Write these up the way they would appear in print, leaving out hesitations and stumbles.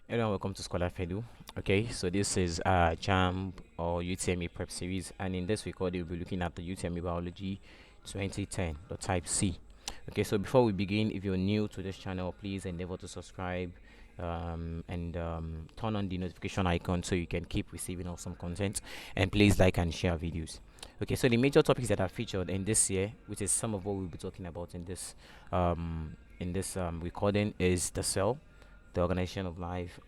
Hello and welcome to Scholarph. Okay, so this is Jamb or UTME Prep series, and in this record we'll be looking at the UTME Biology 2010, the Type C. Okay, so before we begin, if you're new to this channel, please endeavor to subscribe and turn on the notification icon so you can keep receiving awesome content, and please like and share videos. Okay, so the major topics that are featured in this year, which is some of what we'll be talking about in this recording, is the cell, the organization of life,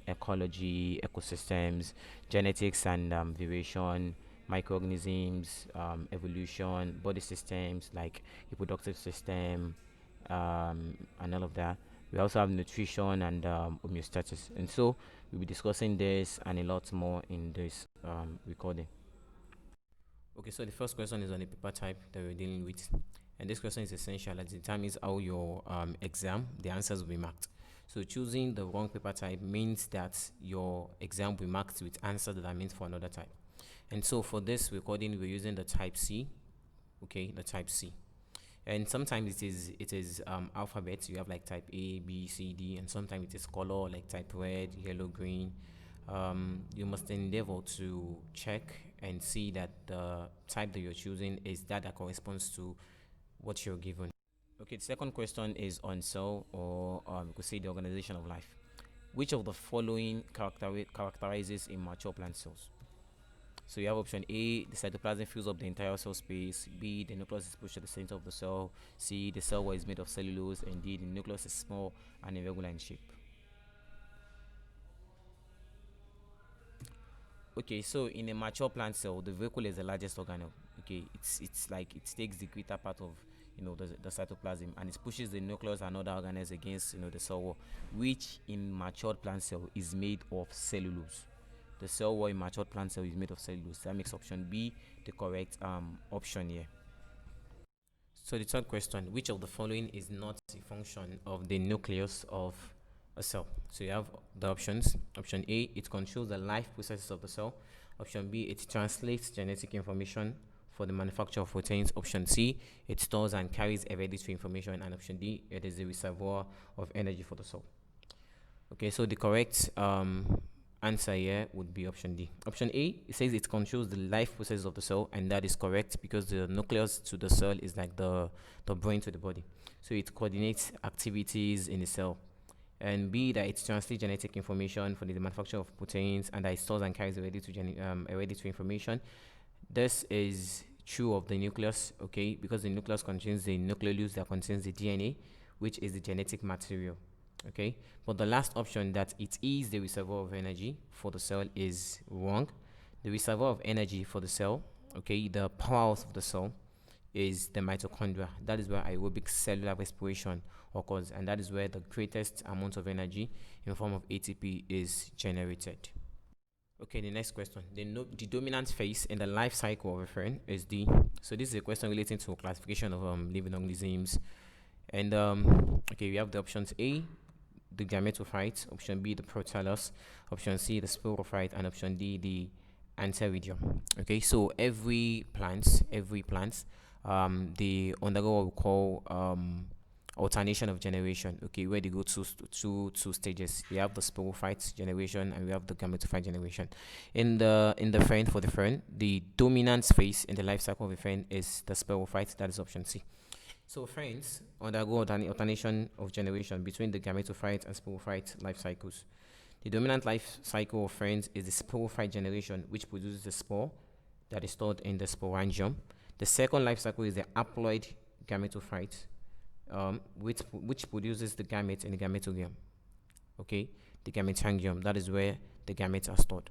ecology, ecosystems, genetics and variation, microorganisms, evolution, body systems like reproductive system, and all of that. We also have nutrition and homeostasis, and so we'll be discussing this and a lot more in this recording. Okay, so the first question is on the paper type that we're dealing with, and this question is essential as it determines how your exam, the answers will be marked. So choosing the wrong paper type means that your exam will be marked with answers that are meant for another type. And so for this recording, we're using the type C. Okay, the type C. And sometimes it is alphabet. You have like type A, B, C, D, and sometimes it is color like type red, yellow, green. You must endeavor to check and see that the type that you're choosing is that corresponds to what you're given. Okay, the second question is on cell, or we could say the organization of life. Which of the following characterizes immature plant cells? So you have option A: the cytoplasm fills up the entire cell space. B: the nucleus is pushed to the center of the cell. C: the cell wall is made of cellulose. And D: the nucleus is small and irregular in shape. Okay, so in a mature plant cell, the vacuole is the largest organelle. Okay, it's like it takes the greater part of the cytoplasm, and it pushes the nucleus and other organelles against the cell wall, which in matured plant cell is made of cellulose. The cell wall in matured plant cell is made of cellulose. That makes option B the correct option here. So the third question: which of the following is not a function of the nucleus of a cell? So you have the options. Option A: it controls the life processes of the cell. Option B: it translates genetic information for the manufacture of proteins. Option C: it stores and carries hereditary information. And option D: it is the reservoir of energy for the cell. Okay, so the correct answer here would be option D. Option A, it says it controls the life process of the cell, and that is correct because the nucleus to the cell is like the brain to the body. So it coordinates activities in the cell. And B, that it translates genetic information for the manufacture of proteins, and that it stores and carries hereditary information. This is true of the nucleus, okay, because the nucleus contains the nucleolus that contains the DNA, which is the genetic material. Okay, but the last option, that it is the reservoir of energy for the cell, is wrong. The reservoir of energy for the cell, okay, the powerhouse of the cell, is the mitochondria. That is where aerobic cellular respiration occurs, and that is where the greatest amount of energy in form of ATP is generated. Okay, the next question. The dominant phase in the life cycle of a friend is D. So this is a question relating to classification of living organisms. And okay, we have the options: A, the gametophyte; option B, the prothallus; option C, the sporophyte; and option D, the antheridium. Okay, so every plant, they undergo what we call alternation of generation. Okay, where they go two stages. We have the sporophyte generation and we have the gametophyte generation. In the fern, for the fern, the dominant phase in the life cycle of the fern is the sporophyte. That is option C. So ferns undergo alternation of generation between the gametophyte and sporophyte life cycles. The dominant life cycle of ferns is the sporophyte generation, which produces the spore that is stored in the sporangium. The second life cycle is the haploid gametophyte, which produces the gametes in the gametodium. Okay, the gametangium, that is where the gametes are stored.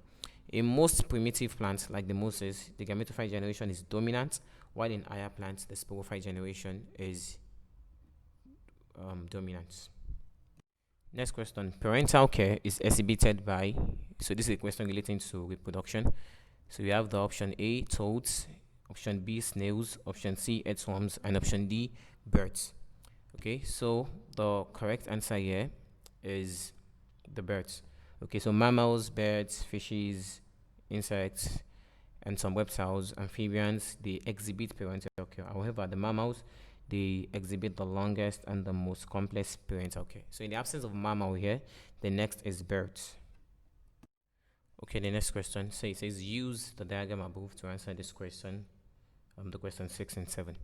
In most primitive plants like the mosses, the gametophyte generation is dominant, while in higher plants, the sporophyte generation is dominant. Next question: parental care is exhibited by. So this is a question relating to reproduction. So you have the option A, toads; option B, snails; option C, earthworms; and option D, birds. Okay, so the correct answer here is the birds. Okay, so mammals, birds, fishes, insects, and some reptiles, amphibians, they exhibit parental care. However, the mammals, they exhibit the longest and the most complex parental care. So in the absence of mammal here, the next is birds. Okay, the next question. So it says use the diagram above to answer this question. The question 6 and 7.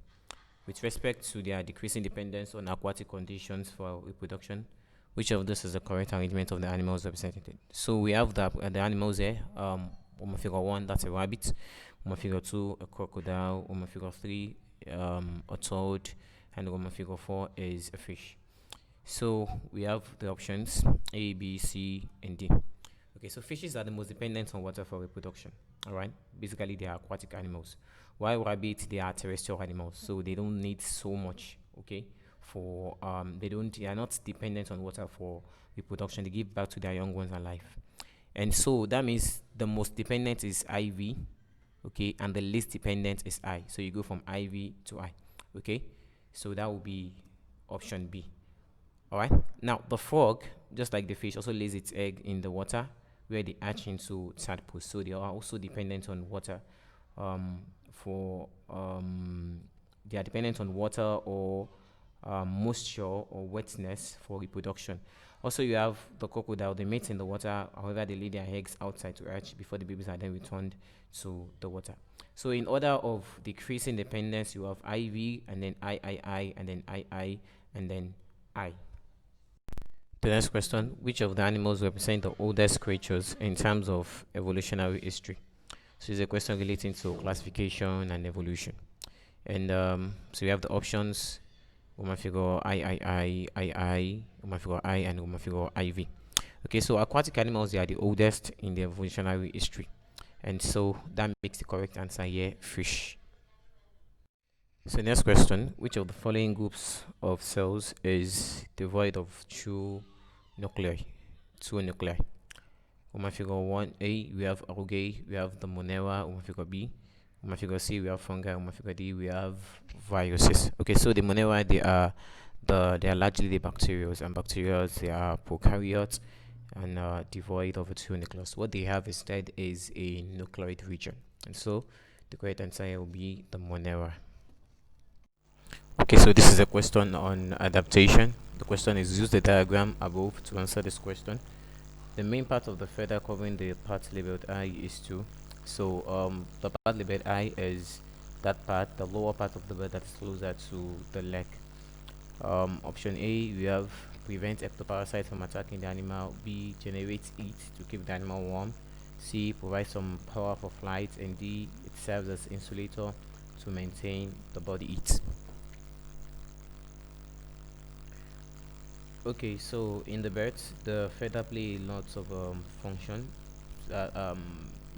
With respect to their decreasing dependence on aquatic conditions for reproduction, which of this is the correct arrangement of the animals represented? So we have the animals here. Figure 1, that's a rabbit. Figure 2, a crocodile. Figure 3, a toad. And figure 4 is a fish. So we have the options A, B, C, and D. Okay, so fishes are the most dependent on water for reproduction. All right, basically they are aquatic animals. While rabbits, they are terrestrial animals, so they don't need so much. Okay, for they are not dependent on water for reproduction. They give birth to their young ones alive, and so that means the most dependent is IV, okay, and the least dependent is I. So you go from IV to I. Okay, so that will be option B. All right. Now the frog, just like the fish, also lays its egg in the water where they hatch into tadpoles. So they are also dependent on water. They are dependent on water or moisture or wetness for reproduction. Also, you have the crocodile. They mate in the water. However, they lay their eggs outside to hatch before the babies are then returned to the water. So, in order of decreasing dependence, you have IV and then III and then II and then I. The next question: which of the animals represent the oldest creatures in terms of evolutionary history? So, it's a question relating to classification and evolution. And so we have the options: woman figure I, woman figure I, and woman figure IV. Okay, so aquatic animals, they are the oldest in the evolutionary history, and so that makes the correct answer here fish. So next question: which of the following groups of cells is devoid of two nuclei? Two nuclei. Woman figure 1A, we have algae, we have the Monera. Woman figure B, woman figure C, we have fungi. Woman figure D, we have viruses. Okay, so the Monera, they are largely the bacteria, and bacteria, they are prokaryotes and devoid of a two nucleus. What they have instead is a nucleoid region, and so the correct answer here will be the Monera. Okay, so this is a question on adaptation. The question is: use the diagram above to answer this question. The main part of the feather covering the part labeled I is 2. So the part labeled I is that part, the lower part of the bird that's closer to the leg. Option A, we have prevent ectoparasites from attacking the animal. B, generates heat to keep the animal warm. C, provide some power for flight. And D, it serves as insulator to maintain the body heat. Okay, so in the birds, the feather play lots of function,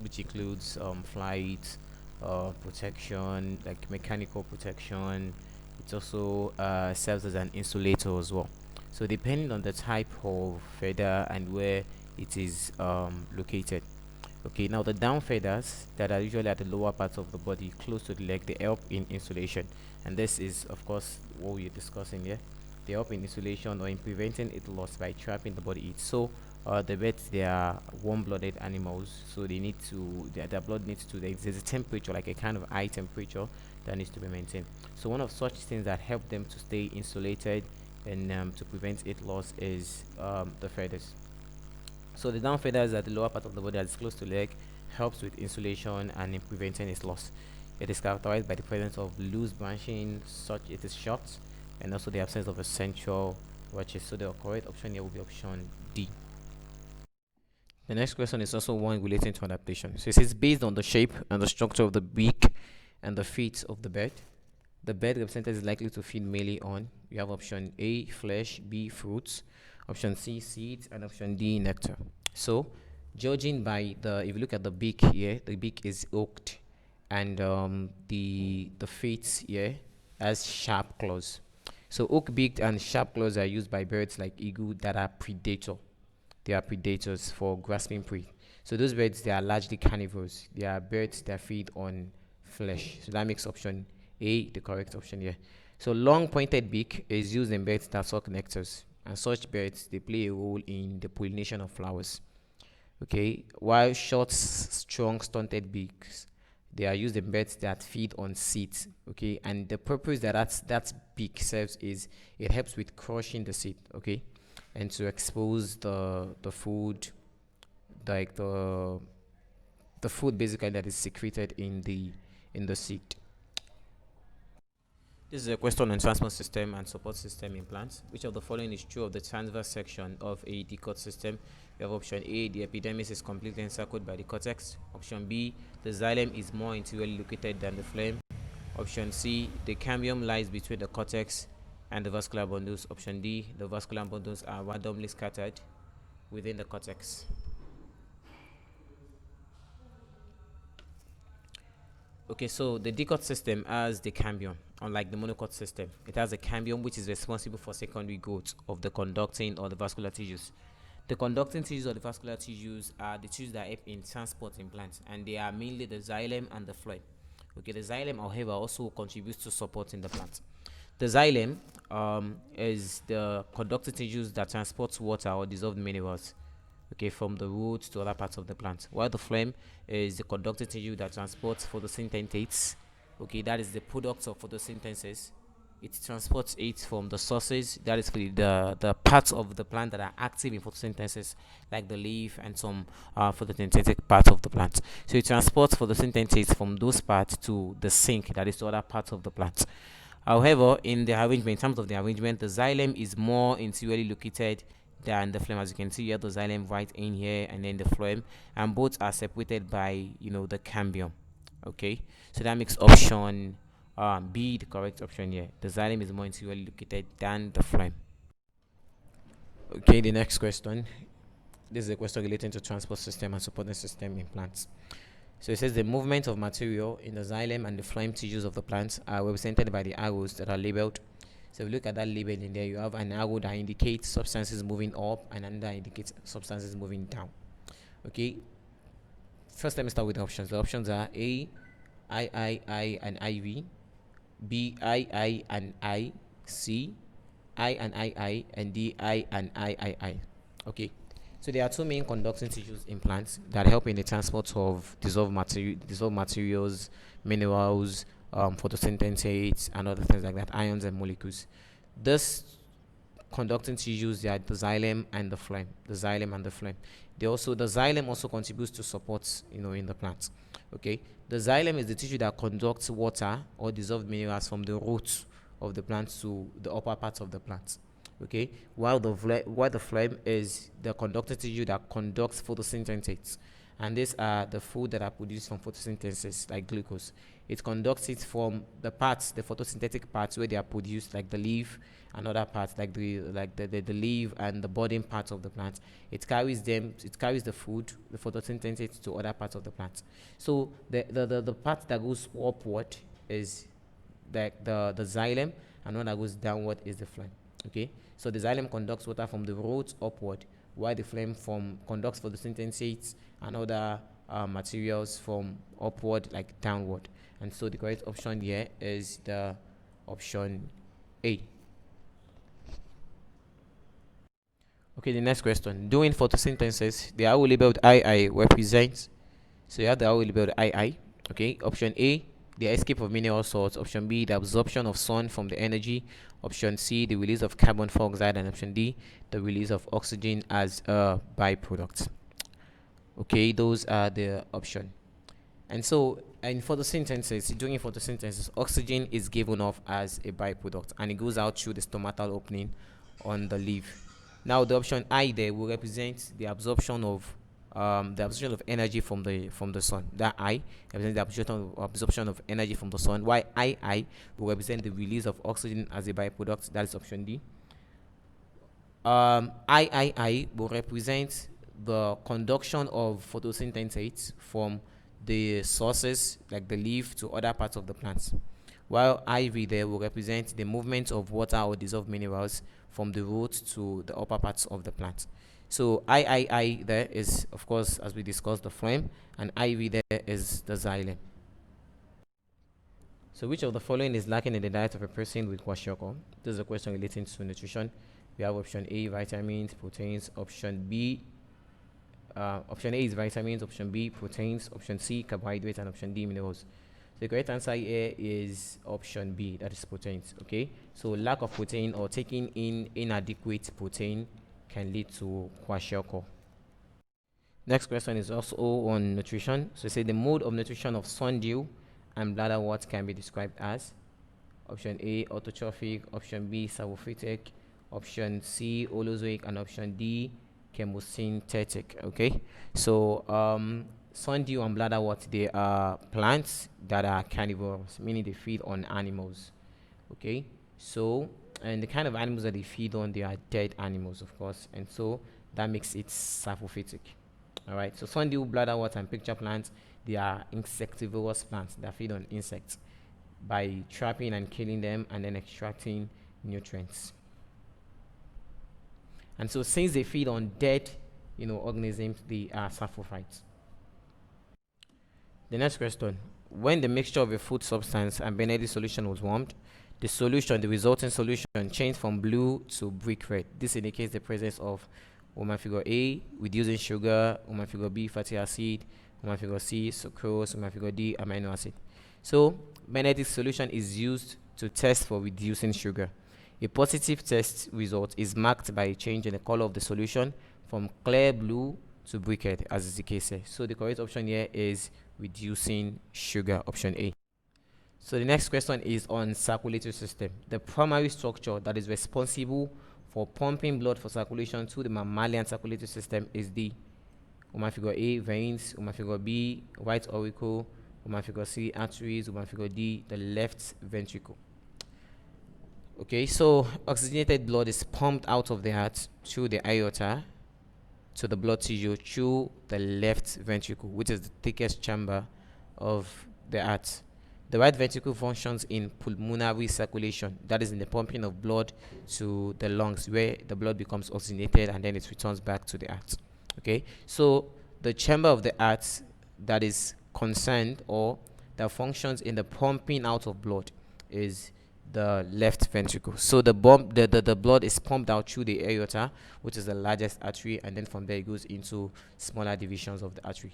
which includes flight, protection, like mechanical protection. It also serves as an insulator as well. So depending on the type of feather and where it is located. Okay, now the down feathers that are usually at the lower parts of the body, close to the leg, they help in insulation, and this is of course what we're discussing here. They help in insulation or in preventing heat loss by trapping the body heat. So the birds, they are warm-blooded animals, so they need to their blood needs to there's a temperature, like a kind of high temperature that needs to be maintained. So one of such things that help them to stay insulated and to prevent heat loss is the feathers. So the down feathers at the lower part of the body that is close to the leg helps with insulation and in preventing its loss. It is characterized by the presence of loose branching, such it is short, and also the absence of a central wedges. So the correct option here will be option D. The next question is also one relating to adaptation. So it says based on the shape and the structure of the beak and the feet of the bird represented is likely to feed mainly on. You have option A, flesh; B, fruits; option C, seeds; and option D, nectar. So judging by if you look at the beak here, the beak is hooked, and the feet here has sharp claws. So hook-beaked and sharp claws are used by birds like eagle that are predator. They are predators for grasping prey. So those birds, they are largely carnivores. They are birds that feed on flesh. So that makes option A the correct option here. So long pointed beak is used in birds that suck nectars, and such birds, they play a role in the pollination of flowers. Okay, while short, strong, stunted beaks, they are used in birds that feed on seeds. Okay, and the purpose that peak serves is it helps with crushing the seed, okay, and to expose the food, like the food basically that is secreted in the seed. This is a question on transport system and support system in plants. Which of the following is true of the transverse section of a dicot system? We have option A, the epidermis is completely encircled by the cortex. Option B, the xylem is more interiorly located than the phloem. Option C, the cambium lies between the cortex and the vascular bundles. Option D, the vascular bundles are randomly scattered within the cortex. Okay, so the dicot system has the cambium, unlike the monocot system. It has a cambium which is responsible for secondary growth of the conducting or the vascular tissues. The conducting tissues or the vascular tissues are the tissues that help in transport in plants, and they are mainly the xylem and the phloem. Okay, the xylem, however, also contributes to supporting the plant. The xylem is the conducting tissues that transports water or dissolved minerals, okay, from the roots to other parts of the plant, while the phloem is the conducting tissue that transports photosynthetates, okay, that is the product of photosynthesis. It transports it from the sources, that is the parts of the plant that are active in photosynthesis, like the leaf and some photosynthetic parts of the plant. So it transports photosynthesis from those parts to the sink, that is to other parts of the plant. However, in the arrangement, in terms of the arrangement, the xylem is more interiorly located than the phloem. As you can see, you have the xylem right in here and then the phloem, and both are separated by the cambium. Okay, so that makes option B the correct option here. The xylem is more interiorly located than the phloem. Okay, the next question. This is a question relating to transport system and supporting system in plants. So it says the movement of material in the xylem and the phloem tissues of the plants are represented by the arrows that are labeled. So if you look at that label in there, you have an arrow that indicates substances moving up and another indicates substances moving down. Okay. First, let me start with the options. The options are A, I, and IV, B, I, and I, C, I and I, and D, I and I. Okay. So there are two main conducting tissues in plants that help in the transport of dissolved materials, minerals, photosynthesis, and other things like that, ions and molecules. This conducting tissues, they are the xylem and the phloem. The xylem also contributes to support, in the plant. Okay. The xylem is the tissue that conducts water or dissolved minerals from the roots of the plant to the upper parts of the plant. Okay, while the phloem is the conducting tissue that conducts photosynthesis, and these are the food that are produced from photosynthesis, like glucose. It conducts it from the photosynthetic parts where they are produced, like the leaf and other parts, like the leaf and the budding parts of the plant. It carries the food, the photosynthesis, to other parts of the plant. So the part that goes upward is like the xylem, and one that goes downward is the phloem. Okay, so the xylem conducts water from the roots upward, while the phloem conducts photosynthesis and other materials from upward, like downward. And so the correct option here is the option A. Okay, the next question. During photosynthesis, the arrow labeled II represents. So you have the arrow labeled II. Okay, option A, the escape of mineral salts. Option B, the absorption of sun from the energy. Option C, the release of carbon dioxide. And option D, the release of oxygen as a byproduct. Okay, those are the options. And so during photosynthesis, oxygen is given off as a byproduct, and it goes out through the stomatal opening on the leaf. Now the option I there will represent the absorption of energy from the sun. That I represents the absorption of energy from the sun, while I will represent the release of oxygen as a byproduct. That is option D. I will represent the conduction of photosynthesis from the sources, like the leaf, to other parts of the plants, while IV there will represent the movement of water or dissolved minerals from the roots to the upper parts of the plant. So I there is, of course, as we discussed, the phloem, and IV there is the xylem. So which of the following is lacking in the diet of a person with kwashiorkor? This is a question relating to nutrition. We have option A, vitamins, proteins. Option A is vitamins. Option B, proteins. Option C, carbohydrates. And option D, minerals. The correct answer here is option B, that is proteins. Okay, so lack of protein or taking in inadequate protein can lead to kwashiorkor. Next question is also on nutrition. So say the mode of nutrition of sundew and bladderwort can be described as option A autotrophic, option B saprophytic, option C holozoic, and option D chemosynthetic. Okay, so sundew and bladderwort, they are plants that are carnivores, meaning they feed on animals. Okay, so and the kind of animals that they feed on, they are dead animals, of course, and so that makes it saprophytic. All right, so sundew, bladderwort, and picture plants, they are insectivorous plants that feed on insects by trapping and killing them and then extracting nutrients. And so since they feed on dead organisms, they are saprophytes. The next question: when the mixture of a food substance and Benedict solution was warmed, the resulting solution changed from blue to brick red. This indicates the presence of woman figure A, reducing sugar, woman figure B, fatty acid, woman figure C, sucrose, woman figure D, amino acid. So Benedict solution is used to test for reducing sugar. A positive test result is marked by a change in the color of the solution from clear blue to brick red, as is the case here. So the correct option here is reducing sugar, option A. So the next question is on circulatory system. The primary structure that is responsible for pumping blood for circulation to the mammalian circulatory system is the woman figure A, veins, woman figure B, right auricle, woman figure C, arteries, woman figure D, the left ventricle. Okay, so oxygenated blood is pumped out of the heart through the aorta to the blood tissue through the left ventricle, which is the thickest chamber of the heart. The right ventricle functions in pulmonary circulation, that is in the pumping of blood to the lungs, where the blood becomes oxygenated and then it returns back to the heart. Okay, so the chamber of the heart that is concerned or that functions in the pumping out of blood is the left ventricle. So the blood is pumped out through the aorta, which is the largest artery, and then from there it goes into smaller divisions of the artery.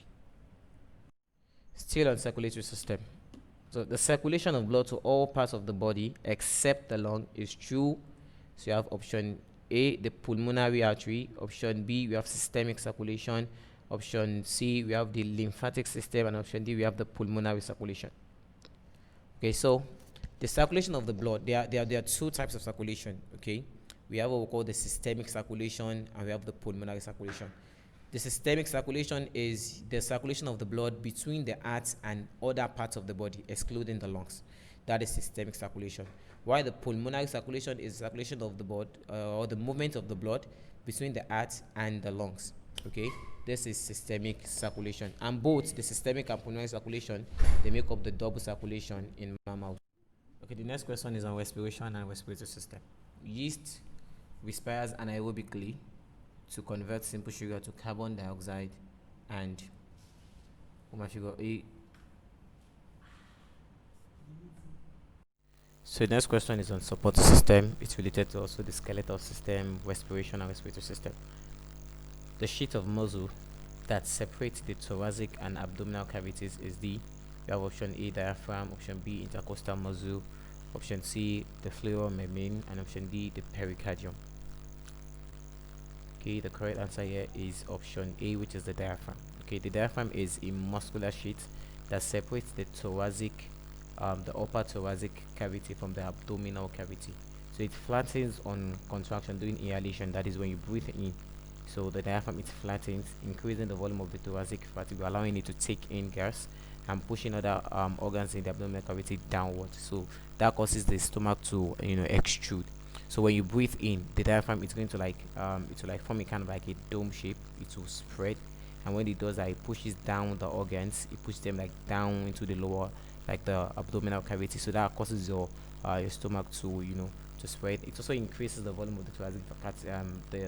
Still on circulatory system. So the circulation of blood to all parts of the body except the lung is true. So you have option A, the pulmonary artery. Option B, we have systemic circulation. Option C, we have the lymphatic system, and option D, we have the pulmonary circulation. Okay, so the circulation of the blood, there are two types of circulation. Okay, we have what we call the systemic circulation, and we have the pulmonary circulation. The systemic circulation is the circulation of the blood between the heart and other parts of the body, excluding the lungs. That is systemic circulation. While the pulmonary circulation is circulation of the blood, or the movement of the blood between the heart and the lungs. Okay, this is systemic circulation, and both the systemic and pulmonary circulation, they make up the double circulation in mammals. Okay, the next question is on respiration and respiratory system. Yeast respires anaerobically to convert simple sugar to carbon dioxide and figure A. So the next question is on supporting system. It's related to also the skeletal system, respiration and respiratory system. The sheet of muscle that separates the thoracic and abdominal cavities is the, you have option A, diaphragm, option B, intercostal muscle, option C, the pleural membrane, and option D, the pericardium. Okay, the correct answer here is option A, which is the diaphragm. Okay, the diaphragm is a muscular sheet that separates the thoracic, the upper thoracic cavity from the abdominal cavity. So it flattens on contraction during inhalation, that is when you breathe in. So the diaphragm, it flattens, increasing the volume of the thoracic vertebra, allowing it to take in gas and pushing other organs in the abdominal cavity downward. So that causes the stomach to extrude. So when you breathe in, the diaphragm is going to form a kind of like a dome shape. It will spread, and when it does that, it pushes down the organs. It pushes them like down into the lower, like the abdominal cavity. So that causes your stomach to to spread. It also increases the volume of the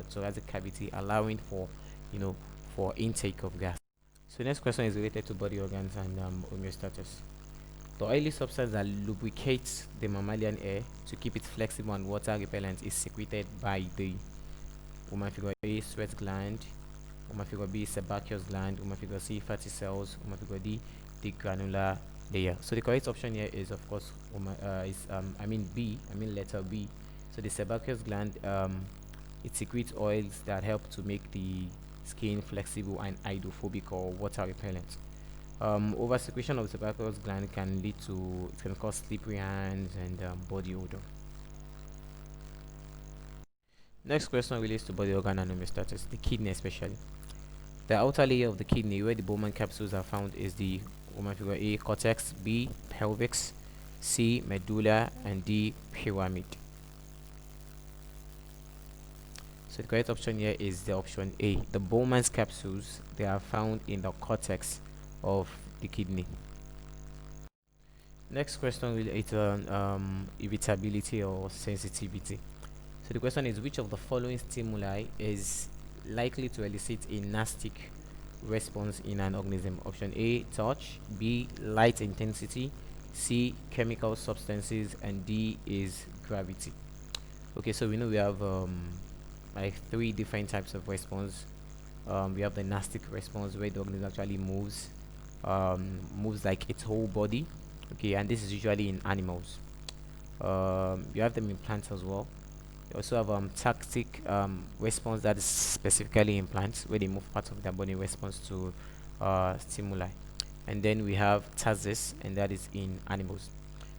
thoracic cavity, allowing for for intake of gas. So the next question is related to body organs and homeostasis. The oily substance that lubricates the mammalian air to keep it flexible and water repellent is secreted by the woman figure A, sweat gland, woman figure B, sebaceous gland, woman figure C, fatty cells, woman figure D, the granular layer. So the correct option here is, of course, B. Letter B. So the sebaceous gland, it secretes oils that help to make the skin flexible and hydrophobic or water repellent. Over secretion of the sebaceous gland can cause slippery hands and body odor. Next question relates to body organ and homeostasis, the kidney especially. The outer layer of the kidney, where the Bowman capsules are found, is the figure A, cortex, B, pelvis, C, medulla, and D, pyramid. So the correct option here is the option A. The Bowman's capsules, they are found in the cortex of the kidney. Next question relates on irritability or sensitivity. So the question is, which of the following stimuli is likely to elicit a Nastic response in an organism? Option A, touch, B, light intensity, C, chemical substances, and D is gravity. Okay, so we know we have like 3 different types of response. We have the Nastic response, where the organism actually moves like its whole body. Okay, and this is usually in animals. You have them in plants as well. You also have tactic response, that is specifically in plants, where they move parts of their body in response to stimuli. And then we have tasis, and that is in animals.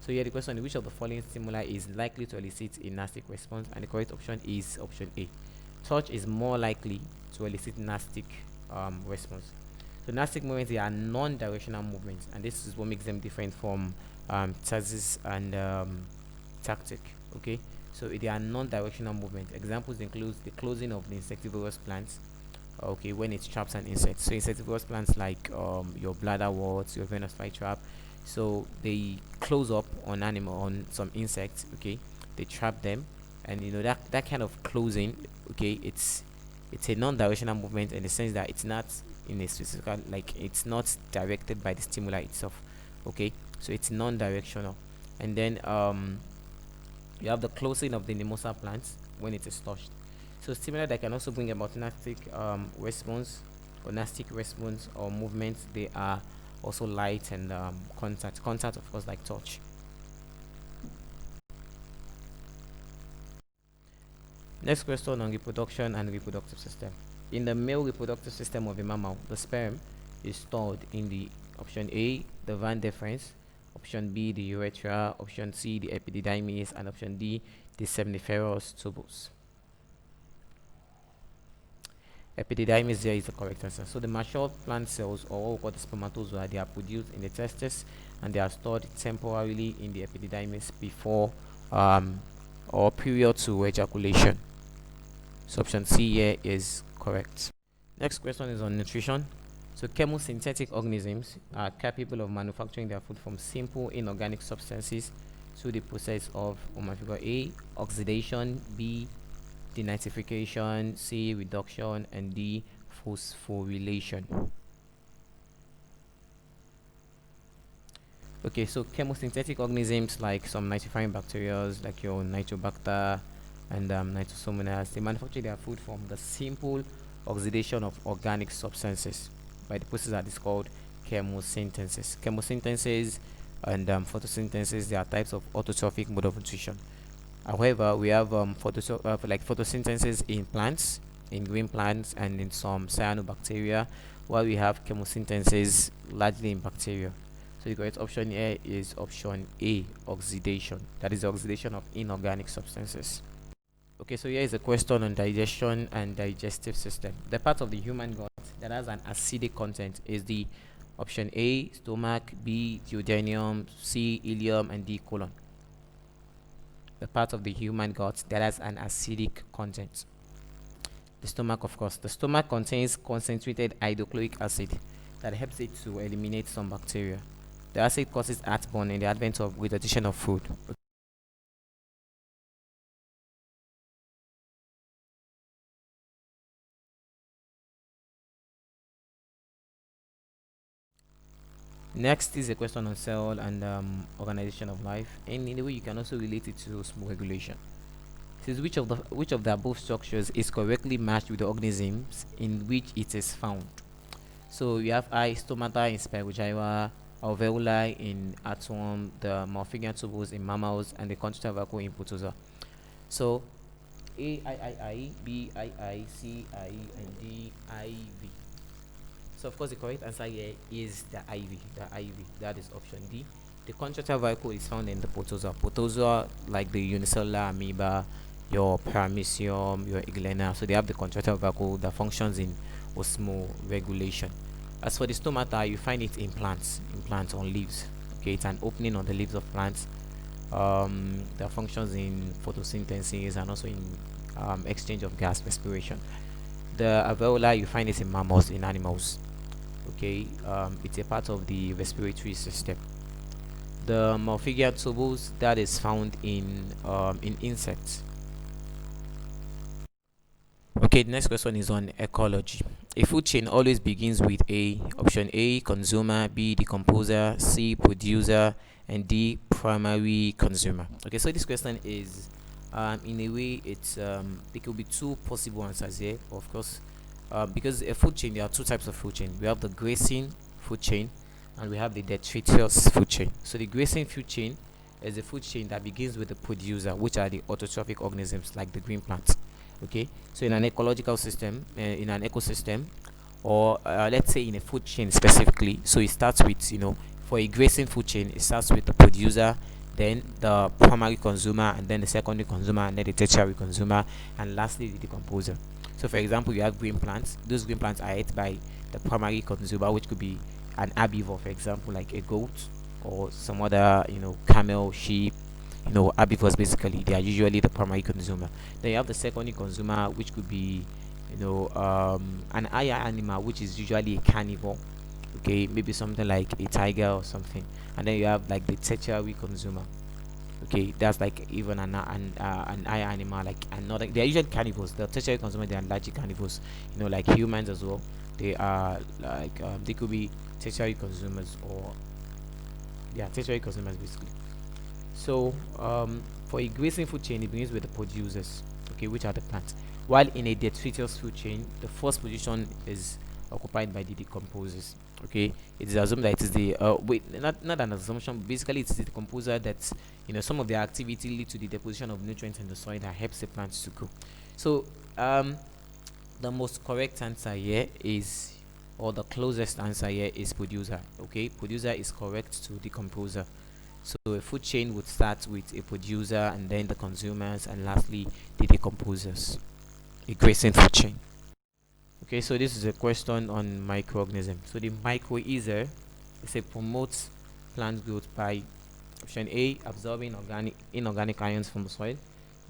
So here the question is, which of the following stimuli is likely to elicit a Nastic response? And the correct option is option A. Touch is more likely to elicit Nastic response. So Nastic movements, they are non-directional movements, and this is what makes them different from tasis and tactic. Okay, so they are non-directional movements. Examples include the closing of the insectivorous plants, okay, when it traps an insect. So insectivorous plants like your bladderwort, your venous flytrap, so they close up on some insects. Okay, they trap them, and that kind of closing, okay, it's a non-directional movement in the sense that it's not in a specific, like, it's not directed by the stimuli itself. Okay, so it's non-directional. And then you have the closing of the mimosa plants when it is touched. So stimuli that can also bring about Nastic response or Nastic response or movement, they are also light and contact, of course, like touch. Next question on reproduction and reproductive system. In the male reproductive system of a mammal, the sperm is stored in the option A, the van deferens, option B, the urethra, option C, the epididymis, and option D, the seminiferous tubules. Epididymis there is the correct answer. So the mature plant cells, or what we call the spermatozoa, they are produced in the testes, and they are stored temporarily in the epididymis before or prior to ejaculation. So option C here is correct. Next question is on nutrition. So chemosynthetic organisms are capable of manufacturing their food from simple inorganic substances through the process of figure A, oxidation, B, denitrification, C, reduction, and D, phosphorylation. Okay, so chemosynthetic organisms like some nitrifying bacteria, like your Nitrobacter and Nitrosomonas, they manufacture their food from the simple oxidation of organic substances by the process that is called chemosynthesis. Chemosynthesis and photosynthesis, they are types of autotrophic mode of nutrition. However, we have photosynthesis in plants, in green plants, and in some cyanobacteria, while we have chemosynthesis largely in bacteria. So the correct option here is option A, oxidation. That is the oxidation of inorganic substances. Okay, so here is a question on digestion and digestive system. The part of the human gut that has an acidic content is the option A, stomach, B, duodenum, C, ileum, and D, colon. The part of the human gut that has an acidic content. The stomach, of course. The stomach contains concentrated hydrochloric acid that helps it to eliminate some bacteria. The acid causes heartburn in the advent of with addition of food. Next is a question on cell and organization of life, and in a way you can also relate it to smoke regulation. It says which of the above structures is correctly matched with the organisms in which it is found. So you have I, stomata in Spirogyra, alveoli in earthworm, the malfigure tubules in mammals, and the contractile vacuole in protozoa. So A B C and D IV. So of course the correct answer here is the IV. The IV. That is option D. The contractile vacuole is found in the protozoa. Protozoa, like the unicellular amoeba, your paramecium, your iglena, so they have the contractile vacuole that functions in osmoregulation. As for the stomata, you find it in plants on leaves. Okay, it's an opening on the leaves of plants that functions in photosynthesis and also in exchange of gas, respiration. The alveoli, you find it in mammals, in animals. Okay, it's a part of the respiratory system. The malfigure tubules, that is found in insects. Okay, the next question is on ecology. A food chain always begins with option A, consumer, B, decomposer, C, producer, and D, primary consumer. Okay, so this question is, in a way, there could be two possible answers here, of course, because a food chain, there are two types of food chain. We have the grazing food chain, and we have the detritus food chain. So the grazing food chain is a food chain that begins with the producer, which are the autotrophic organisms like the green plants. Okay, so in an ecological system, in an ecosystem, or let's say in a food chain specifically, so it starts with, for a grazing food chain, it starts with the producer, then the primary consumer, and then the secondary consumer, and then the tertiary consumer, and lastly the decomposer. So for example, you have green plants. Those green plants are ate by the primary consumer, which could be an herbivore, for example, like a goat or some other, camel, sheep, herbivores. Basically, they are usually the primary consumer. Then you have the secondary consumer, which could be, an higher animal, which is usually a carnivore. Okay, maybe something like a tiger or something. And then you have like the tertiary consumer. Okay, that's like even an higher animal, like another. They are usually carnivores. The tertiary consumer, they are large carnivores. Like humans as well. They are like they could be tertiary consumers, or tertiary consumers basically. So for a grazing food chain, it begins with the producers, okay, which are the plants. While in a detritus food chain, the first position is occupied by the decomposers. Okay, it is assumed that it is the not an assumption. Basically, it's the decomposer that some of their activity lead to the deposition of nutrients in the soil that helps the plants to grow. So the most correct answer here is, or the closest answer here is producer. Okay, producer is correct to decomposer. So a food chain would start with a producer, and then the consumers, and lastly the decomposers. A grazing food chain. Okay, so this is a question on microorganisms. So the mycorrhiza is a promotes plant growth by option A, absorbing inorganic ions from the soil,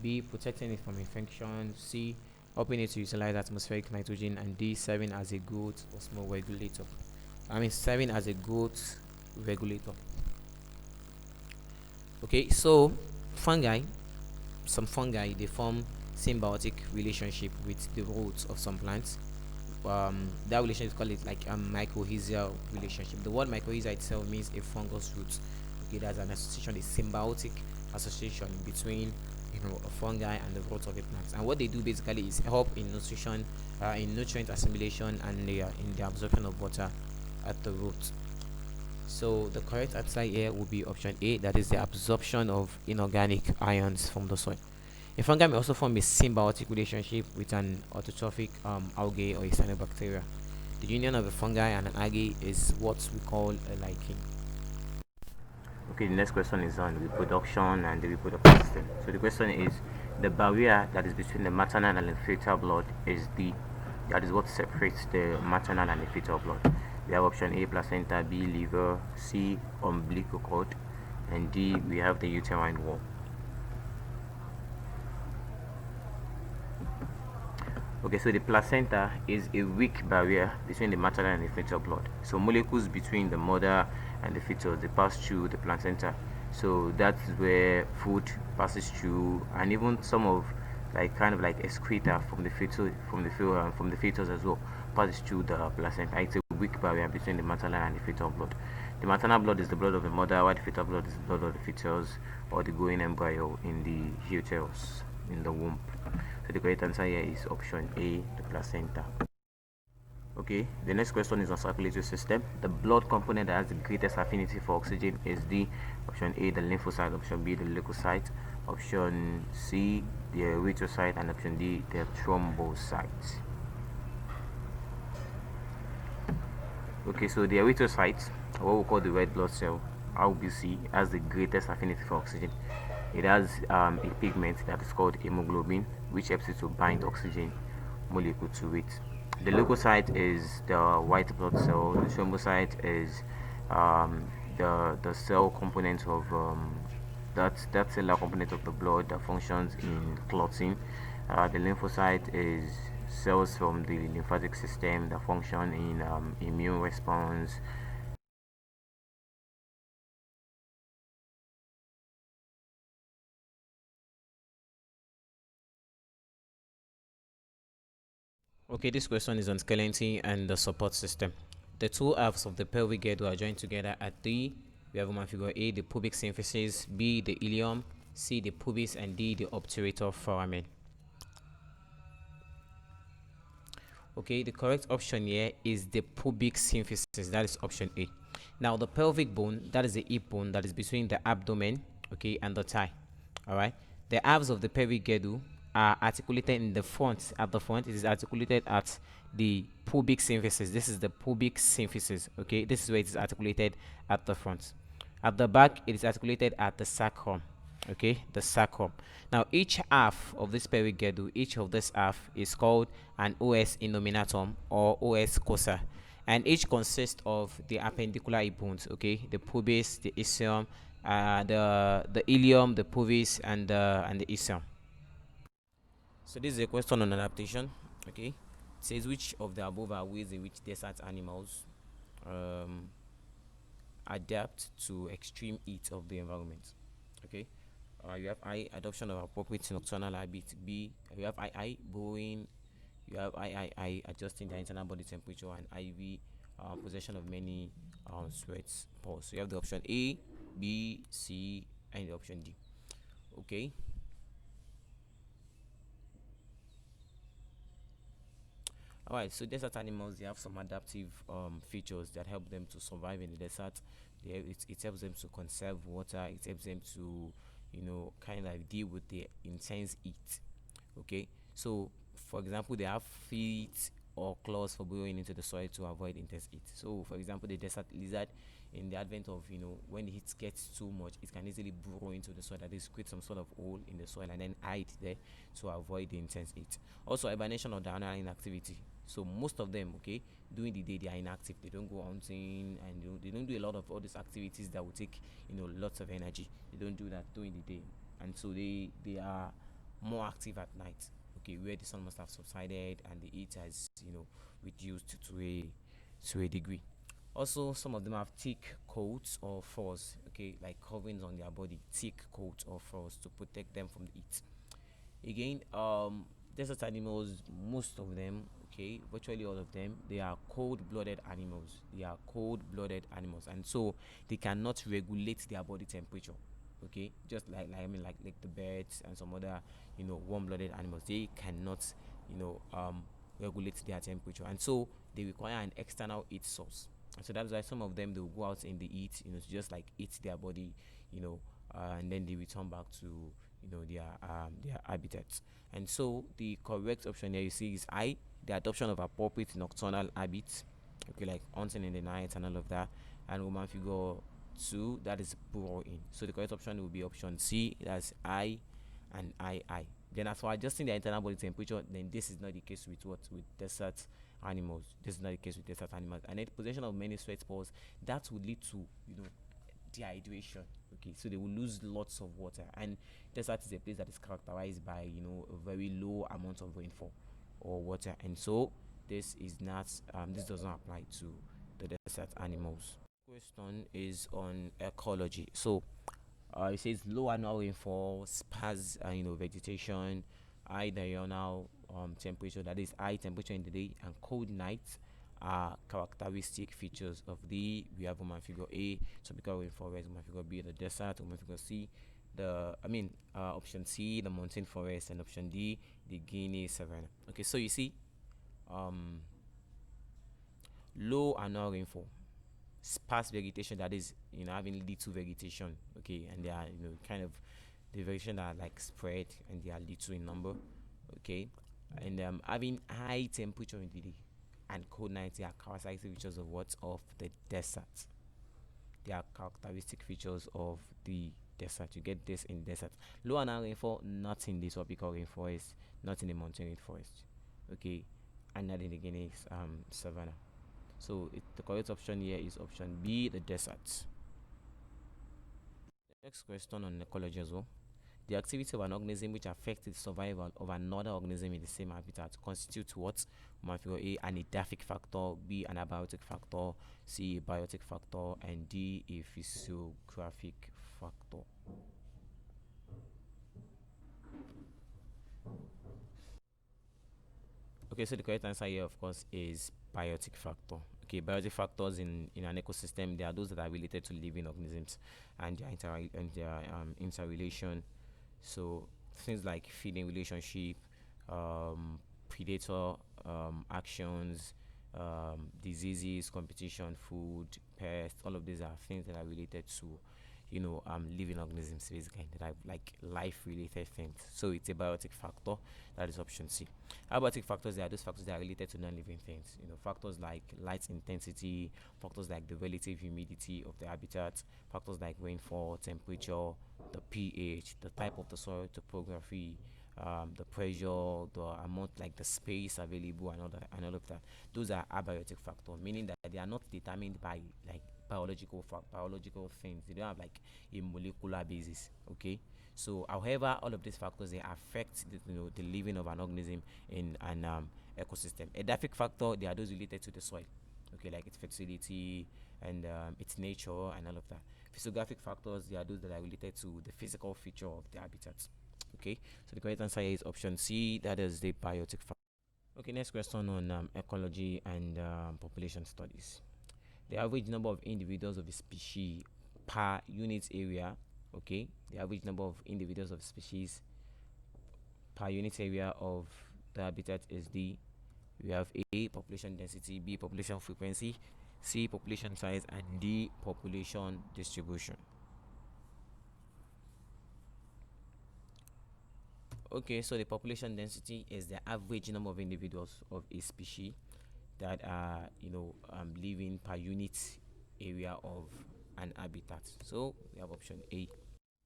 B, protecting it from infection, C, helping it to utilize atmospheric nitrogen, and D, serving as a growth osmoregulator. Serving as a growth regulator. Okay, so some fungi, they form symbiotic relationship with the roots of some plants. That relationship is called it like a mycorrhizal relationship. The word mycorrhiza itself means a fungus root. Okay, that's an association, a symbiotic association between a fungi and the roots of a plant. And what they do basically is help in nutrition, in nutrient assimilation, and in the absorption of water at the root. So the correct answer here will be option A, that is the absorption of inorganic ions from the soil. A fungi may also form a symbiotic relationship with an autotrophic algae or a cyanobacteria. The union of a fungi and an algae is what we call a lichen. Okay, the next question is on reproduction and the reproductive system. So the question is, the barrier that is between the maternal and the fetal blood is that is what separates the maternal and the fetal blood. We have option A, placenta, B, liver, C, umbilical cord, and D, we have the uterine wall. Okay, so the placenta is a weak barrier between the maternal and the fetal blood. So molecules between the mother and the fetus, they pass through the placenta. So that's where food passes through, and even some of kind of like excreta from the fetus as well passes through the placenta. It's a weak barrier between the maternal and the fetal blood. The maternal blood is the blood of the mother, while the fetal blood is the blood of the fetus or the growing embryo in the uterus, in the womb. So the correct answer here is option A, the placenta. Okay, the next question is on circulatory system. The blood component that has the greatest affinity for oxygen is the option A, the lymphocyte, option B, the leukocyte, option C, the erythrocyte, and option D, the thrombocyte. Okay, so the erythrocyte, what we call the red blood cell, RBC, has the greatest affinity for oxygen. It has a pigment that is called hemoglobin, which helps it to bind oxygen molecule to it. The leukocyte is the white blood cell. The thrombocyte is the cell component of that cellular component of the blood that functions in clotting. The lymphocyte is cells from the lymphatic system that function in immune response. Okay, this question is on skeleton and the support system. The two halves of the pelvic girdle are joined together at three. We have one figure: A, the pubic symphysis; B, the ilium; C, the pubis; and D, the obturator foramen. Okay, the correct option here is the pubic symphysis. That is option A. Now, the pelvic bone, that is the hip bone that is between the abdomen, okay, and the thigh. All right. The halves of the pelvic girdle are articulated in the front. At the front, it is articulated at the pubic symphysis. This is the pubic symphysis. Okay, this is where it is articulated at the front. At the back, it is articulated at the sacrum. Okay, the sacrum. Now, each half of this pelvic girdle, each of this half is called an os innominatum or os cosa, and each consists of the appendicular hip bones. Okay, the pubis, the ischium, the ilium, the pubis, and the ischium. So this is a question on adaptation. Okay, it says which of the above are ways in which desert animals um, adapt to extreme heat of the environment. Okay, you have I, adoption of appropriate nocturnal habit. B, you have I, burrowing. You have I, adjusting the internal body temperature, and IV, possession of many sweats pores. So you have the option A, B, C, and the option D. Okay. All right. So desert animals, they have some adaptive features that help them to survive in the desert. It helps them to conserve water. It helps them to, kind of deal with the intense heat. Okay. So, for example, they have feet or claws for burrowing into the soil to avoid intense heat. So, for example, the desert lizard, in the advent of, when the heat gets too much, it can easily burrow into the soil, that is, create some sort of hole in the soil and then hide there to avoid the intense heat. Also, hibernation or diurnal inactivity. So most of them, okay, during the day they are inactive. They don't go hunting, and they don't do a lot of all these activities that will take lots of energy. They don't do that during the day, and so they are more active at night. Okay, where the sun must have subsided and the heat has reduced to a degree. Also, some of them have thick coats or furs, okay, like coverings on their body, thick coats or furs to protect them from the heat. Again, desert animals, most of them, okay, virtually all of them, they are cold-blooded animals. They are cold-blooded animals, and so they cannot regulate their body temperature. Okay, just like the birds and some other warm-blooded animals, they cannot regulate their temperature, and so they require an external heat source. And so that's why some of them, they will go out in the heat, to just like heat their body, and then they return back to their habitats. And so the correct option here you see is I, the adoption of appropriate nocturnal habits, okay, like hunting in the night and all of that. And Roman figure 2, that is burrowing. So the correct option will be option C, that's I and I. Then as for adjusting the internal body temperature, then this is not the case with desert animals. This is not the case with desert animals. And then the possession of many sweat pores, that would lead to dehydration. Okay, so they will lose lots of water, and desert is a place that is characterized by a very low amount of rainfall or water, and so this does not apply to the desert animals. Question is on ecology. So it says low annual rainfall, sparse vegetation, high diurnal temperature, that is high temperature in the day, and cold nights are characteristic features of the we have woman figure A, tropical rainforest; woman figure B, the desert; woman figure C, option C, the mountain forest; and option D, the Guinea savanna. Okay, so you see, um Low annual rainfall, sparse vegetation, that is, having little vegetation, okay, and they are, kind of the vegetation that are like spread and they are little in number, okay, and having high temperature in the day and cold nights, they are characteristic features of what? Of the desert. They are characteristic features of the desert. You get this in desert. Low annual rainfall, not in the tropical rainforest, not in the mountain rainforest, okay, and not in the Guinean savanna. So the correct option here is option B, the desert. Next question on ecology as well. The activity of an organism which affects the survival of another organism in the same habitat constitutes what? Figure A, an edaphic factor, B, an abiotic factor, C, a biotic factor, and D, a physiographic factor. Okay, so the correct answer here, of course, is biotic factor. Okay, biotic factors in an ecosystem, they are those that are related to living organisms and their interrelation. So things like feeding relationship, predator actions, diseases, competition, food, pests. All of these are things that are related to, living organisms, basically, that are like life-related things. So it's a biotic factor. That is option C. Abiotic factors, they are those factors that are related to non-living things. Factors like light intensity, factors like the relative humidity of the habitat, factors like rainfall, temperature, the pH, the type of the soil, topography, the pressure, the amount, like the space available, and all of that. Those are abiotic factors, meaning that they are not determined by like biological things. They don't have like a molecular basis. Okay. So, however, all of these factors, they affect the living of an organism in an ecosystem. Edaphic factor, they are those related to the soil, okay, like its fertility and its nature and all of that. Physiographic factors, they are those that are related to the physical feature of the habitats. Okay, so the correct answer here is option C, that is the biotic factor. Okay, next question on ecology and population studies. The average number of individuals of a species per unit area, okay, the average number of individuals of species per unit area of the habitat is the, we have A, population density, B, population frequency, C, population size, and D, population distribution. Okay, so the population density is the average number of individuals of a species that are living per unit area of an habitat. So we have option A.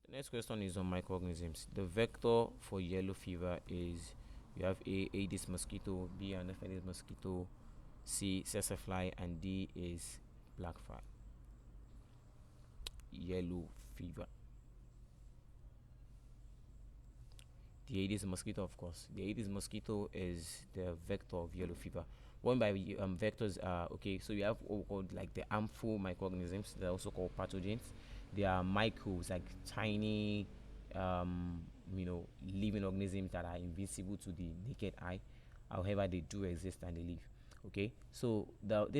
The next question is on microorganisms. The vector for yellow fever is, you have A, Aedes mosquito, B, Anopheles mosquito, C, fly, and D is black fly. Yellow fever. The Aedes mosquito, of course. The Aedes mosquito is the vector of yellow fever. One by vectors are, okay, so you have what we call like the harmful microorganisms. They're also called pathogens. They are microbes, like tiny, living organisms that are invisible to the naked eye. However, they do exist and they live. Okay, so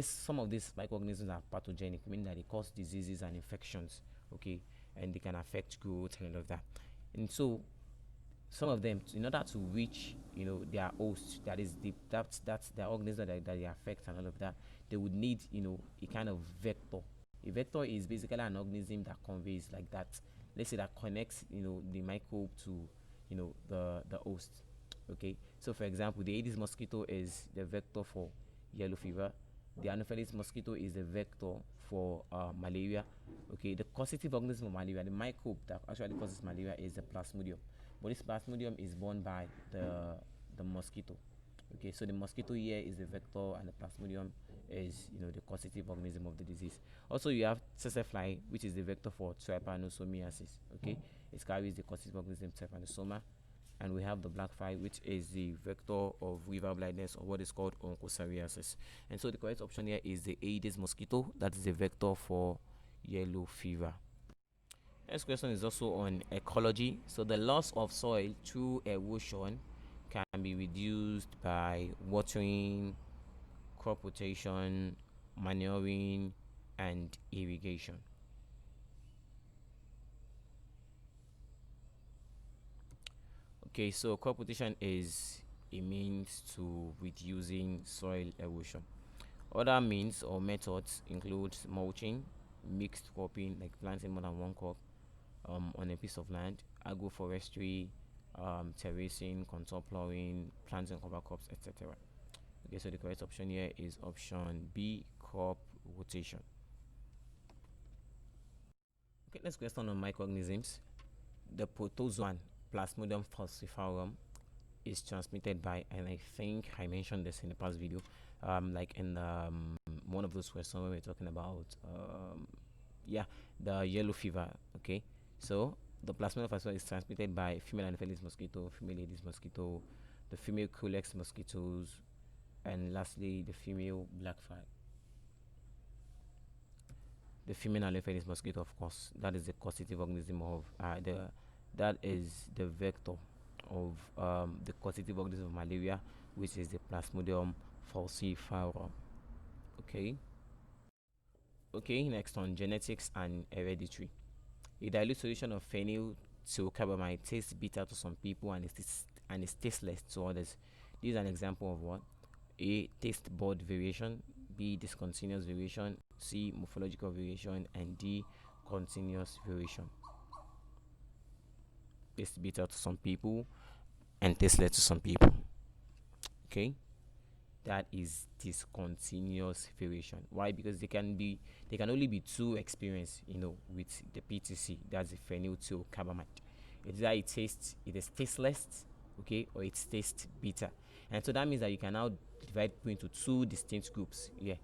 some of these microorganisms are pathogenic, meaning that they cause diseases and infections. Okay, and they can affect growth and all of that. And so some of them, in order to reach their host, that is that's their organism that they affect and all of that, they would need a kind of vector. A vector is basically an organism that conveys, like that, let's say, that connects the microbe to the host. Okay, so for example, the Aedes mosquito is the vector for yellow fever. The Anopheles mosquito is the vector for malaria. Okay, the causative organism of malaria, the microbe that actually causes malaria, is the plasmodium. But this plasmodium is borne by the mosquito. Okay, so the mosquito here is the vector, and the plasmodium is the causative organism of the disease. Also, you have fly, which is the vector for trypanosomiasis. Okay, it carries the causative organism trypanosoma. And we have the black fly, which is the vector of river blindness, or what is called onchocerciasis. And so the correct option here is the Aedes mosquito. That is the vector for yellow fever. Next question is also on ecology. So the loss of soil through erosion can be reduced by watering, crop rotation, manuring, and irrigation. Okay, so crop rotation is a means to reducing soil erosion. Other means or methods include mulching, mixed cropping, like planting more than one crop on a piece of land, agroforestry, terracing, contour plowing, planting cover crops, etc. Okay, so the correct option here is option B, crop rotation. Okay, next question on microorganisms. The protozoan Plasmodium falciparum is transmitted by, and I think I mentioned this in the past video, like in one of those questions when we are talking about yeah, the yellow fever. Okay, so the Plasmodium falciparum is transmitted by female Anopheles mosquito, female Aedes mosquito, the female Culex mosquitoes, and lastly the female black fly. The female Anopheles mosquito, of course, that is the causative organism of that is the vector of the causative organism of malaria, which is the Plasmodium falciparum. Okay. Okay, next on genetics and hereditary. A dilute solution of phenylcarbamide tastes bitter to some people and is tasteless to others. This is an example of what? A, taste bud variation, B, discontinuous variation, C, morphological variation, and D, continuous variation. Taste bitter to some people and tasteless to some people. Okay, that is discontinuous variation. Why? Because they can only be two experience, with the PTC. That's the phenylcarbamide. It's that it is tasteless, okay, or it tastes bitter, and so that means that you can now divide people into two distinct groups. Yeah,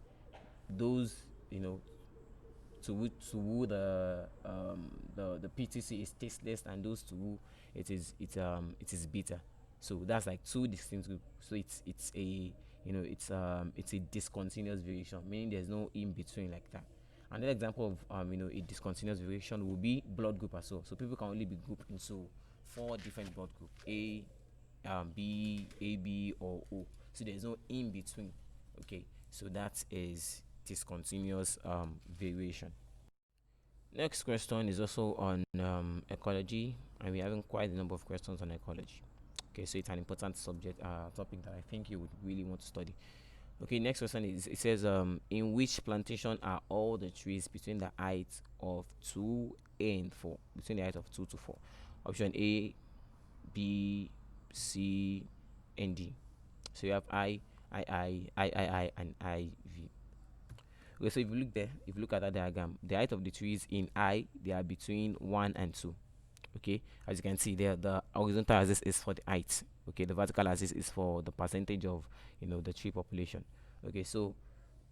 those to who the PTC is tasteless, and those to who it is bitter. So that's like two distinct groups. So it's a it's a discontinuous variation, meaning there's no in between like that. Another example of a discontinuous variation will be blood group as well. So people can only be grouped into four different blood group: A, B, AB, or O. So there's no in between. Okay, so that is discontinuous variation. Next question is also on ecology, and we're having quite a number of questions on ecology. Okay, so it's an important topic that I think you would really want to study. Okay, next question is, it says in which plantation are all the trees between the height of 2 and 4, between the height of 2 to 4? Option A, B, C, and D. So you have I, and IV. Okay, so if you look at that diagram, the height of the trees in I, they are between 1 and 2. Okay, as you can see there, the horizontal axis is for the height. Okay, the vertical axis is for the percentage of the tree population. Okay, so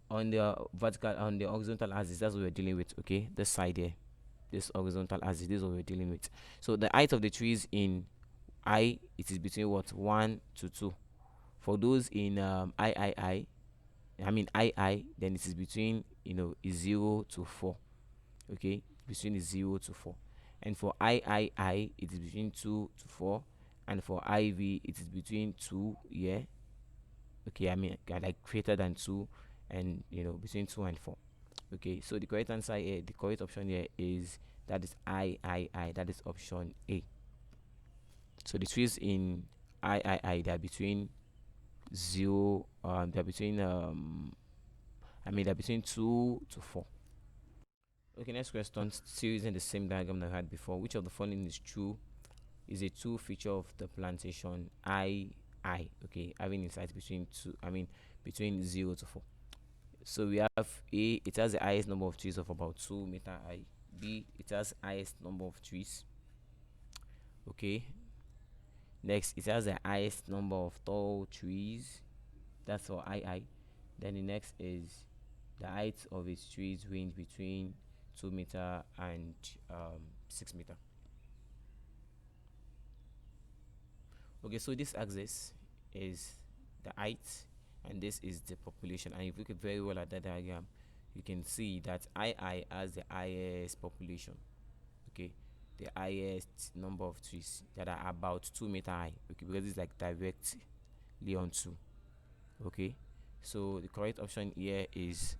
on the horizontal axis, that's what we're dealing with. Okay, this side here, this horizontal axis, this is what we're dealing with. So the height of the trees in I, it is between what, 1 to 2. For those in I mean I, then it is between 0 to 4. Okay, between 0 to 4. And for I, it is between 2 to 4. And for IV, it is between 2, yeah. Okay, I mean like greater than 2, and between 2 and 4. Okay, so the correct answer here, the correct option here is that is I, that is option A. So the trees in I, they are between 0, they're between they're between 2 to 4. Okay, next question, still using the same diagram that I had before. Which of the following is true? Is a true feature of the plantation I, okay, having insight between 0 to 4. So we have A, it has the highest number of trees of about 2 meter high. B, it has highest number of trees. Okay. Next, it has the highest number of tall trees. That's for I. Then the next is the height of its trees range between 2 meter and 6 meter. Okay, so this axis is the height, and this is the population. And if you look very well at that diagram, you can see that I has the highest population. Okay, the highest number of trees that are about 2 meter high. Okay, because it's like directly on 2. Okay, so the correct option here is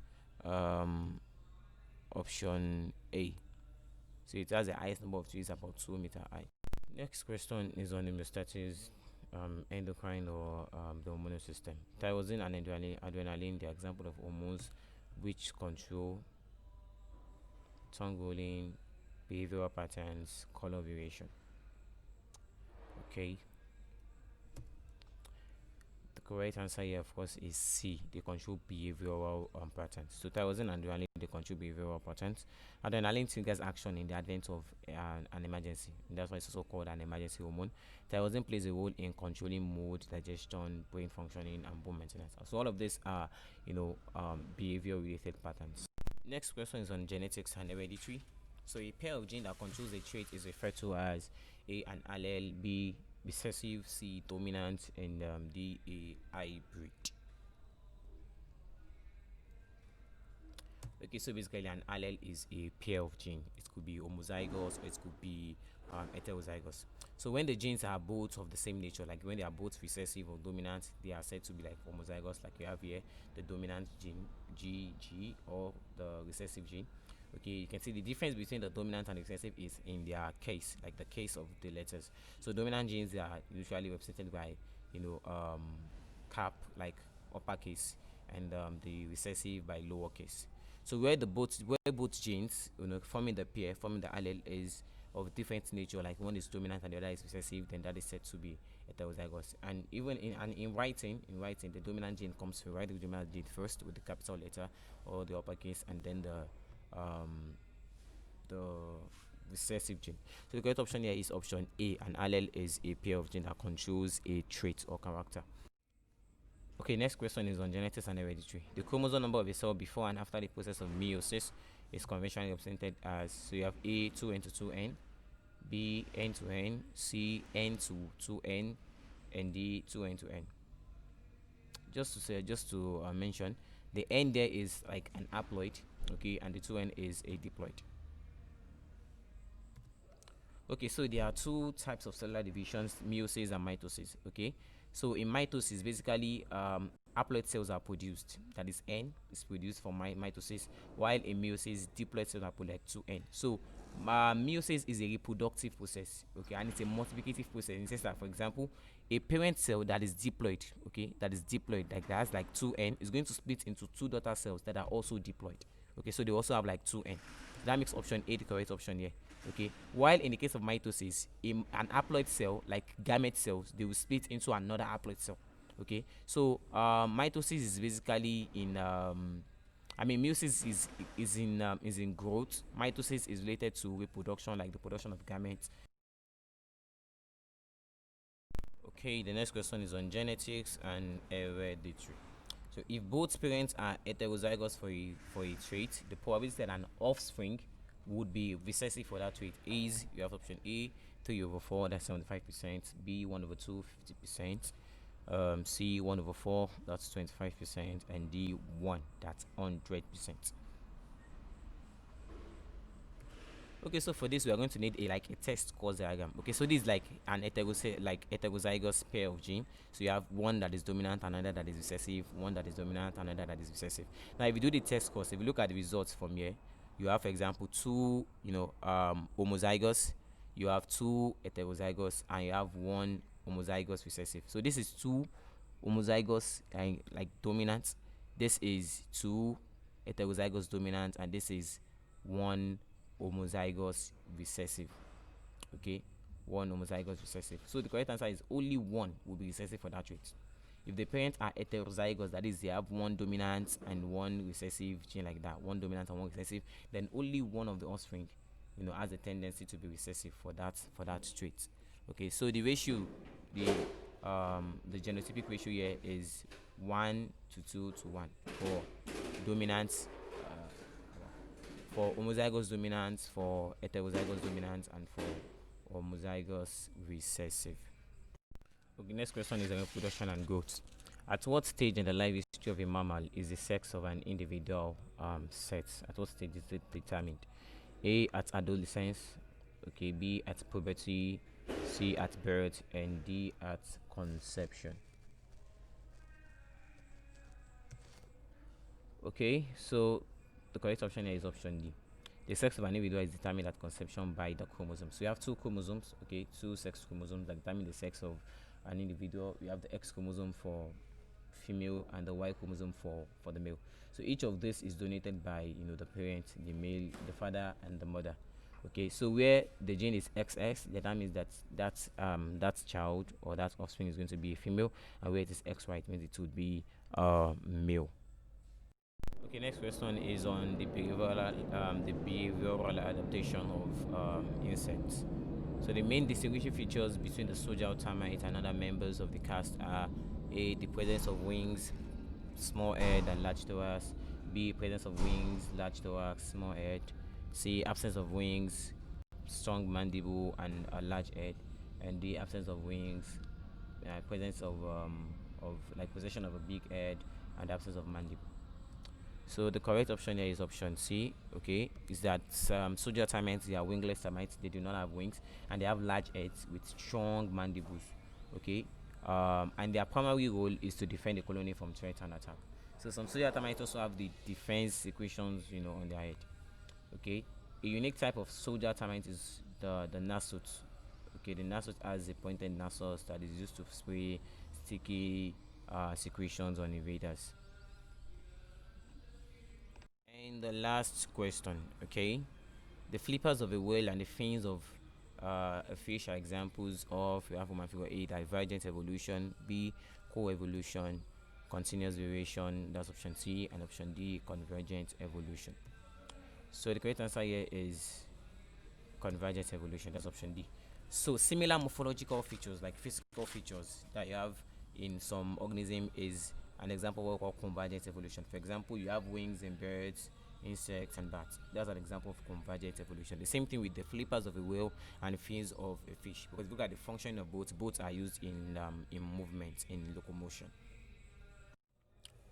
option A. So it has the highest number of trees about 2 meter high. Next question is on homeostasis. endocrine or the hormonal system. Tyrosine and adrenaline, the example of hormones which control tongue rolling, behavioral patterns, color variation. Okay, the correct answer here, of course, is C. They control behavioral patterns. So tyrosine and adrenaline, they control behavioral patterns. Adrenaline triggers action in the advent of an emergency. And that's why it's also called an emergency hormone. Tyrosine plays a role in controlling mood, digestion, brain functioning, and bone maintenance. So all of these are, behavior-related patterns. Next question is on genetics and hereditary. So a pair of genes that controls a trait is referred to as A, an allele, B, recessive, C, dominant, and D, a hybrid. Okay, so basically an allele is a pair of genes. It could be homozygous or it could be heterozygous. So when the genes are both of the same nature, like when they are both recessive or dominant, they are said to be like homozygous, like you have here the dominant gene G or the recessive gene. Okay, you can see the difference between the dominant and recessive is in their case, like the case of the letters. So dominant genes are usually represented by cap, like uppercase, and the recessive by lowercase. So where both genes, forming the pair, forming the allele, is of different nature, like one is dominant and the other is recessive, then that is said to be heterozygous. And even in writing, the dominant gene comes to write the dominant gene first with the capital letter or the uppercase, and then the recessive gene. So the correct option here is option A. An allele is a pair of genes that controls a trait or character. Okay, next question is on genetics and hereditary. The chromosome number of a cell before and after the process of meiosis is conventionally represented as, so you have A 2n to 2n, B n to n, C n to 2n, and D 2n to n. Just to mention, the n there is like an haploid, okay, and the 2n is a diploid. Okay, so there are two types of cellular divisions, meiosis and mitosis. Okay, so in mitosis, basically haploid cells are produced, that is n is produced for mitosis, while in meiosis diploid cells are produced, like 2n. So meiosis is a reproductive process, okay, and it's a multiplicative process in the sense that, for example, a parent cell that is diploid, okay, like that has like 2n, is going to split into two daughter cells that are also diploid. Okay, so they also have like 2n. That makes option A the correct option here. Okay, while in the case of mitosis, an haploid cell, like gamete cells, they will split into another haploid cell. Okay, so mitosis is basically in meiosis is in growth. Mitosis is related to reproduction, like the production of gametes. Okay, the next question is on genetics and hereditary. So if both parents are heterozygous for a trait, the probability that an offspring would be recessive for that trait is, you have option A 3/4, that's 75%, B 1/2, 50%, C 1/4, that's 25%, and D 1, that's 100%. Okay, so for this we are going to need a test cause diagram. Okay, so this is like an heterozygous pair of gene. So you have one that is dominant, another that is recessive, one that is dominant, another that is recessive. Now if you do the test cause, if you look at the results from here, you have, for example, two homozygous, you have two heterozygous, and you have one homozygous recessive. So this is two homozygous like dominant, this is two heterozygous dominant, and this is one homozygous recessive. Okay, one homozygous recessive. So the correct answer is only one will be recessive for that trait. If the parents are heterozygous, that is, they have one dominant and one recessive gene, like that, one dominant and one recessive, then only one of the offspring, has a tendency to be recessive for that trait. Okay, so the ratio, the genotypic ratio here is 1 to 2 to 1 for dominant, for homozygous dominant, for heterozygous dominant, and for homozygous recessive. Okay, next question is on reproduction and growth. At what stage in the life history of a mammal is the sex of an individual set? At what stage is it determined? A, at adolescence, okay, B, at puberty, C, at birth, and D, at conception. Okay, so the correct option here is option D. The sex of an individual is determined at conception by the chromosomes. So you have two chromosomes, okay, two sex chromosomes that determine the sex of an individual, we have the X chromosome for female and the Y chromosome for the male. So each of this is donated by the parent, the male, the father, and the mother. Okay, so where the gene is XX, that means that child or that offspring is going to be a female, and where it is XY, it means it would be male. Okay, next question is on the behavioral adaptation of insects. So the main distinguishing features between the social termite and other members of the caste are: A, the presence of wings, small head and large thorax; B, presence of wings, large thorax, small head; C, absence of wings, strong mandible and a large head; and D, absence of wings, presence of like possession of a big head and absence of mandible. So the correct option here is option C. Okay, is that soldier termites, they are wingless termites. They do not have wings, and they have large heads with strong mandibles. Okay, and their primary role is to defend the colony from threat and attack. So some soldier termites also have the defense equations, on their head. Okay, a unique type of soldier termite is the nasut. Okay, the nasut has a pointed nasus that is used to spray sticky secretions on invaders. And the last question, okay? The flippers of a whale and the fins of a fish are examples of, we have from figure A, divergent evolution; B, coevolution; continuous variation, that's option C; and option D, convergent evolution. So the correct answer here is convergent evolution, that's option D. So similar morphological features, like physical features that you have in some organism, is an example of what we call convergent evolution. For example, you have wings in birds, insects, and bats. That's an example of convergent evolution. The same thing with the flippers of a whale and fins of a fish, because look at the function of both are used in movement, in locomotion.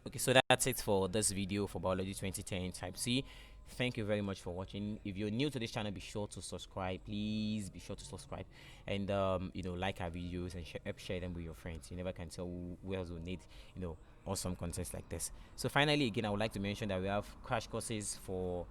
Okay, so that's it for this video for Biology 2010 Type C. Thank you very much for watching. If you're new to this channel, be sure to subscribe. Please be sure to subscribe and like our videos and share them with your friends. You never can tell who else will need awesome contents like this. So finally, again, I would like to mention that we have crash courses for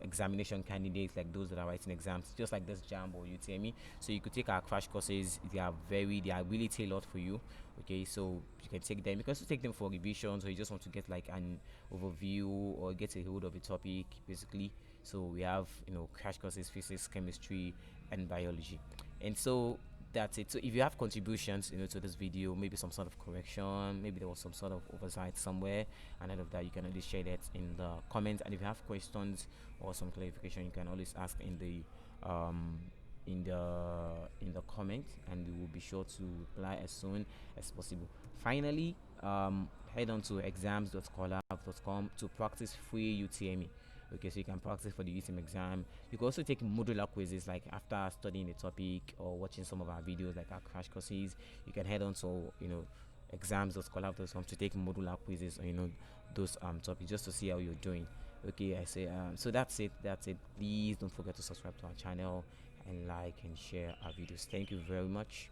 examination candidates, like those that are writing exams just like this Jamb or UTME. So you could take our crash courses. They are really tailored for you. Okay, so you can take them. You can also take them for revisions, or you just want to get like an overview or get a hold of a topic, basically. So we have crash courses: physics, chemistry, and biology. And so that's it. So if you have contributions to this video, maybe some sort of correction, maybe there was some sort of oversight somewhere, and out of that, you can always share that in the comments. And if you have questions or some clarification, you can always ask in the comments, and we will be sure to reply as soon as possible. Finally, head on to exams.scholarph.com to practice free UTME. Okay, so you can practice for the UTME exam. You can also take modular quizzes, like after studying the topic or watching some of our videos, like our crash courses. You can head on to exams.scholarph.com to take modular quizzes on those topics, just to see how you're doing. Okay, I say so that's it. Please don't forget to subscribe to our channel and like and share our videos. Thank you very much.